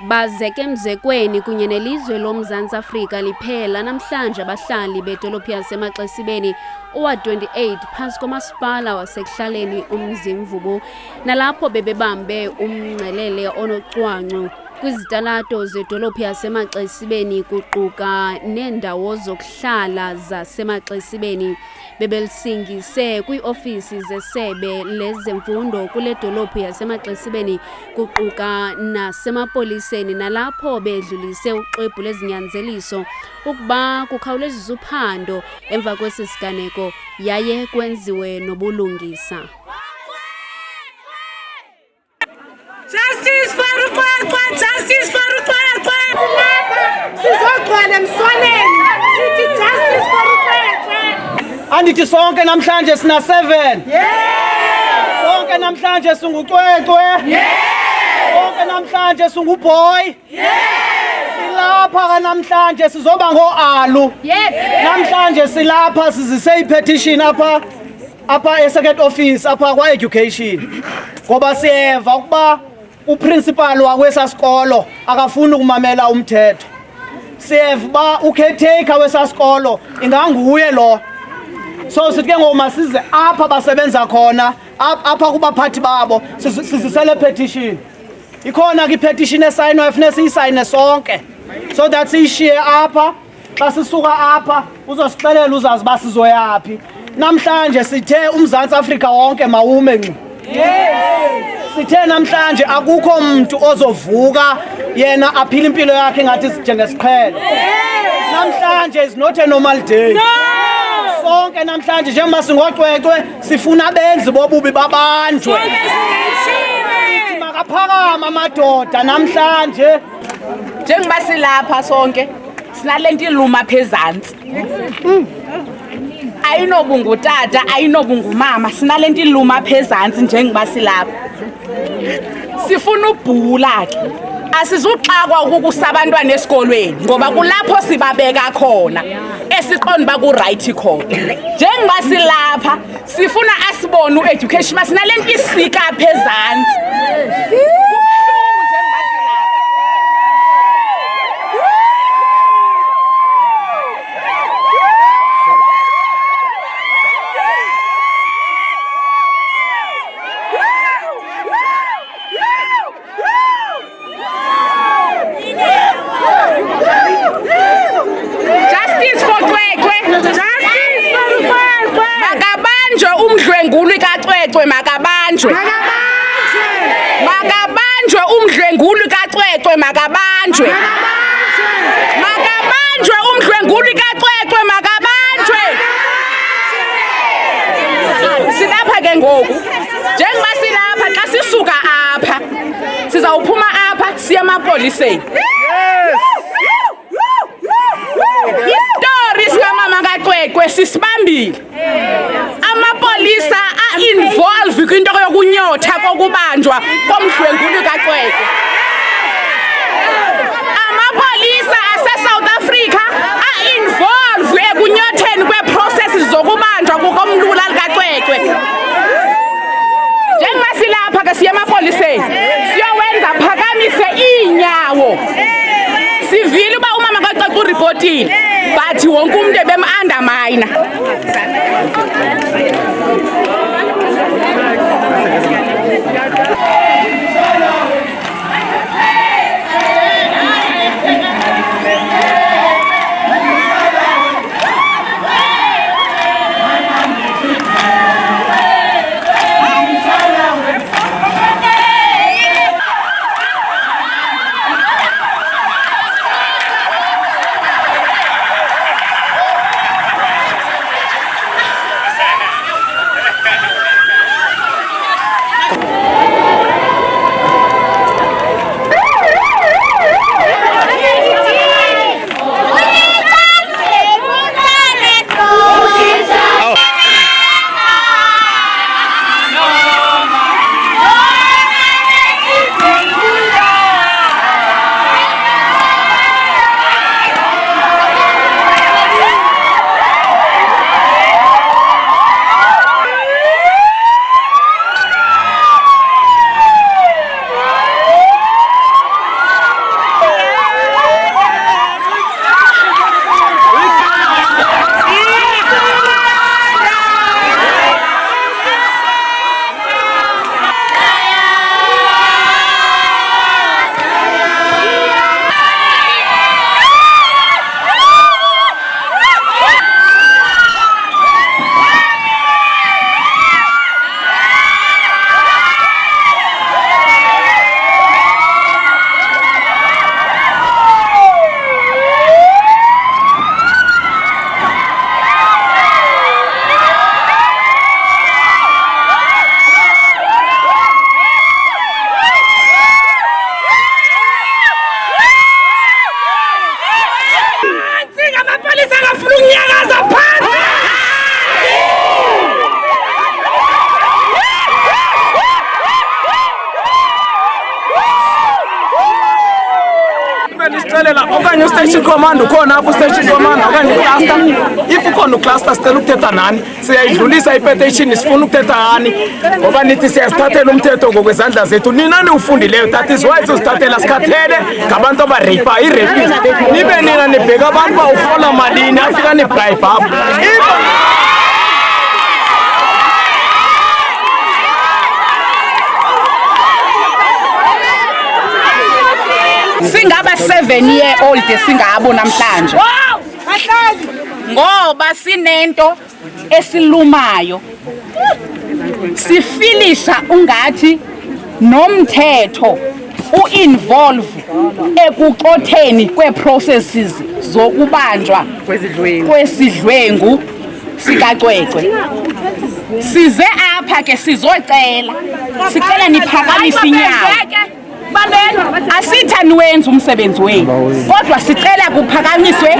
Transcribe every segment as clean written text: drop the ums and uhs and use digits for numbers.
Bazeke emzekweni kunye nelizwe loMzantsi Afrika liphela namhlanje abahlali bedolophu yaseMaxesibeni owa-28 phantsi komasipala wasekuhlaleni uMzimvubu, nalapho bebebambe umngcelele onocwangco kwizitalato zedolophu yaseMaxesibeni kuquka neendawo zokuhlala zasemaxesibeni. Bebelisingise kwiiofisi zesebe lezemfundo kule dolophu yasemaxesibeni kuquka nasemapoliseni, nalapho bedlulise uxwebhu lezinyanzeliso ukuba kukhawuleziswe uphando emva kwesi siganeko yaye kwenziwe nobulungisa. Justice for Ukwekwe! Justice for Ukwekwe! Sizogcwala emswaneni sithi justice for Ukwekwe! Andithi sonke namhlanje sina 7. Sonke namhlanje singuCwecwe. Sonke namhlanje singuBoy. Silapha namhlanje sizoba ngoAlu. Namhlanje silapha sizise ipetition apha eSecret Office apha kwa-Education. Ngoba siyeva ukuba uprincipal wakwesasikolo akafuni ukumamela umthetho. Siyeva uba ucaretaker wesasikolo inganguye lo. So sithi ke ngoma size apha basebenza khona apha kubaphathi babo sizisele petition. Ikhona ke petition esayinwa efune siyisayine sonke. So that siyishiye apha xa sisuka apha uzosixelela uzazi ba sizoyapi. Namhlanje sithe uMzantsi Afrika wonke mawume ngqi. Sithe namhlanje akukho umuntu ozovuka yena aphila impilo yakhe ngathi njengesiqhelo. Namhlanje is not a normal day. Sonke namhlanje njengoba singoCwecwe sifuna abenzi bobubi babanjwe. Makaphakama amadoda namhlanje Njengoba silapha sonke sinalento iluma phezantsi. Ayinobungutata, ayinobungumama, sinalento iluma phezantsi njengoba silapha. Sifuna ubhula ke. Asizuxakwa ukukusabantwana esikolweni ngoba kulapho sibabeka khona esiqonda ba ku right khona. Njengoba silapha sifuna asibone ueducation masinalento isika phezantsi. Makabanjwe umdlwenguli kaCwecwe makabanjwe. Makabanjwe umdlwenguli kaCwecwe makabanjwe. Silapha ke ngoku njengoba silapha xa sisuka apha sizawuphuma apha siya emapoliseni. Istories kamama kaCwecwe sisibambile. Amapolisa a-involve kwinto yokunyotha kokubanjwa komdlwenguli kaCwecwe. Amapolisa ase-South Africa a-involve ekunyotheni kwe-processes zokubanjwa kukomlula likaCwecwe. Njengoba silapha ke siya emapoliseni siyowenza phakamise iinyawo. Sivile uba umama kaCwecwe uripotile but wonke umuntu ebem-undermine. Siyakucelela okanye u-station command ukhona apho u-station command okanye cluster. If ukhona ucluster sicela ukuthetha nani. Siyayidlulisa ipetition sifuna ukuthetha nani. Ngoba nithi siyasithathela umthetho ngokwezandla zethu. Nina niwufundileyo that is why sizithathela sikhathele ngabantu abarepa i-rapist. Nibe nina nibheka abantu bawuhola malini afika ni-bribe apho. Singaba 7-year-old singabo namhlanje. Ngoba sinento esilumayo. Sifilisha ungathi nomthetho uinvolve ekuxotheni kweprocesses zokubanjwa kwesidlwengu sikacwecwe. Size apha ke sizocela. Sicela niphakamise inyawo. Asitha niwenza umsebenzi wenu kodwa sicela kuphakamiswe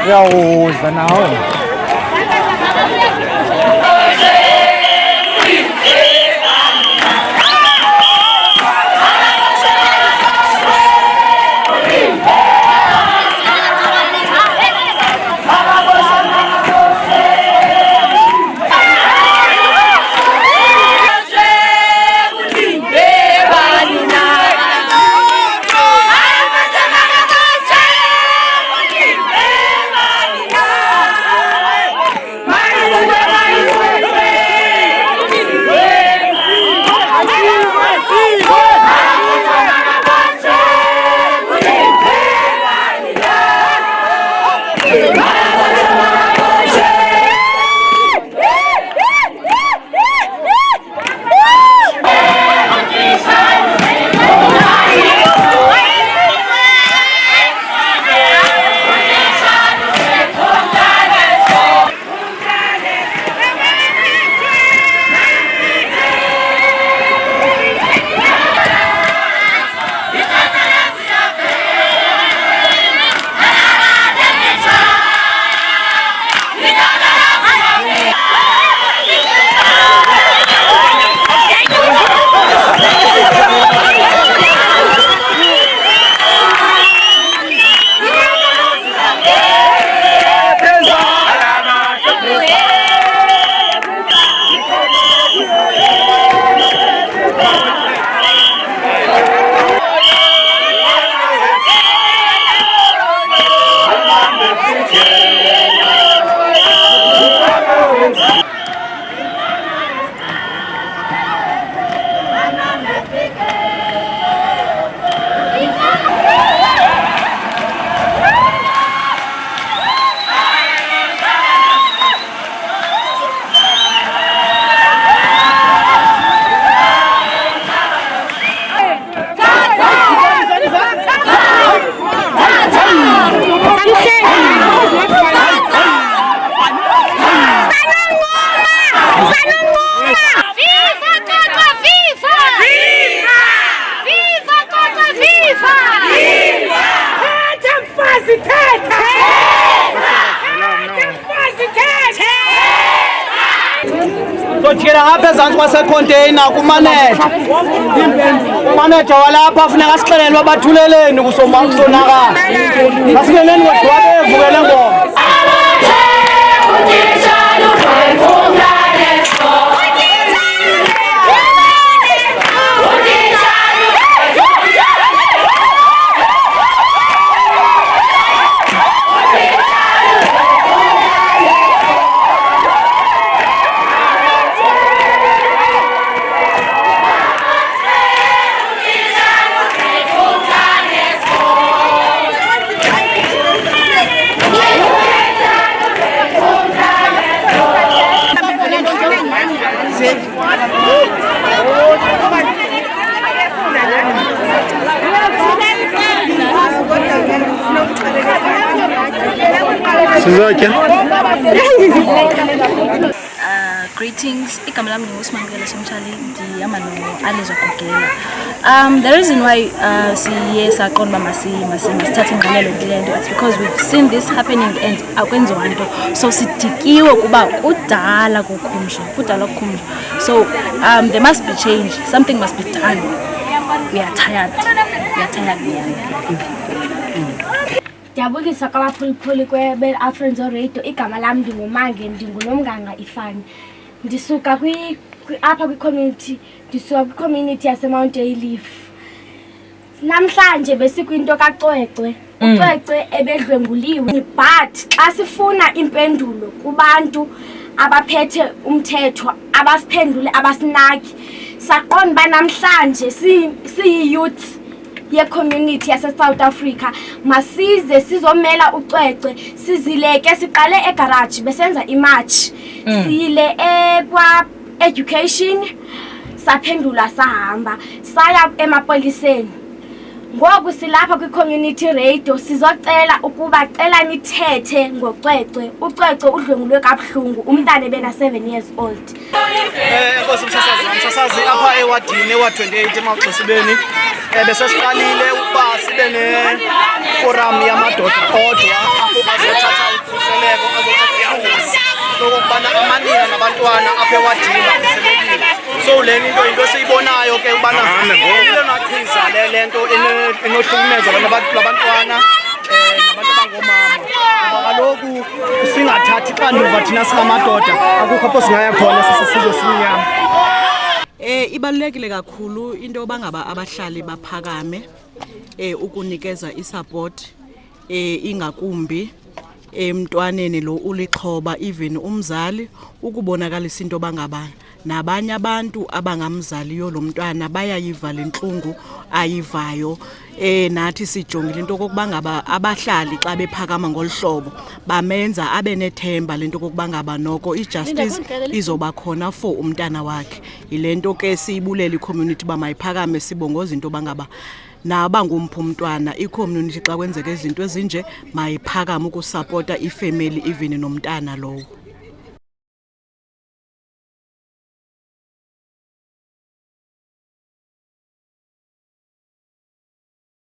Yauza nao. Jikela ngapha ezantsi kwasecontainer kumaneja. Umaneja walapha funeka asixelele bathuleleni kusonakala. Masibeleni kodwa bevukele ngoma. Greetings, igama lami nginguSimangele Somtshali ndihamba no-Alizwa Gugela. The reason why siye saqonda masithathe ingqalelo kule nto it's because we've seen this happening and akwenziwa nto, so sidikiwe kuba kudala kukhumsho. So there must be change, something must be done. We are tired. Ndiyabulisa kwabaphulaphuli kwe-Afrenzo Radio. Igama lami ndinguMange, ndinguNomganga Ifani. Ndisuka apha kwicommunity, yaseMount Ayleaf. Namhlanje besikwinto kaCwecwe. uCwecwe ebedlwenguliwe, but xa sifuna impendulo kubantu abaphethe umthetho abasiphendule abasinaki. Saqonda ba namhlanje siyi-youth ye-community yase-South Africa masize sizomela uCwecwe. Sizileke siqale egarage besenza imarch, siyile kwa-education saphendula sahamba saya emapoliseni. Ngoku silapha kwi-community radio sizocela ukuba cela nithethe ngoCwecwe. uCwecwe udlwengulwe kabuhlungu, umntana ebena 7 years old. Enkosi msasazi apha ewadini ewa-28 eMaxesibeni. Besesiqalile ukuba sibe ne-forum yamadoda kodwa apho bazothatha ukhuseleko, azothatha lokubana amanina nabantwana apha ewadini bakhuselekile. So le nto into esiyibonayo ke ubana nachiza le nto enohlukumeza labantwana nabantu abangomama. Ngoba kaloku singathathi xanduva thina singamadoda akukho apho singaya khona sisizwe simnyama. Ibalulekile kakhulu into yoba ngaba abahlali baphakame ukunikeza isupport ingakumbi emntwaneni lo ulixhoba, even umzali ukubonakalisa into yoba ngaba nabanye abantu abangamzaliyo lo mntwana bayayiva le ntlungu ayivayo. Nathi sijongile into kokuba ngaba abahlali xa bephakama ngolhlobo bamenza abe nethemba lento kokuba ngaba noko ijustice izoba khona for umntana wakhe. Yilento ke siyibulela icommunity bamayiphakame sibongoza into bangaba naba ngumphu umntwana. Icommunity xa kwenzeka izinto ezinje mayiphakama ukusupporta ifamily even nomntana lowo.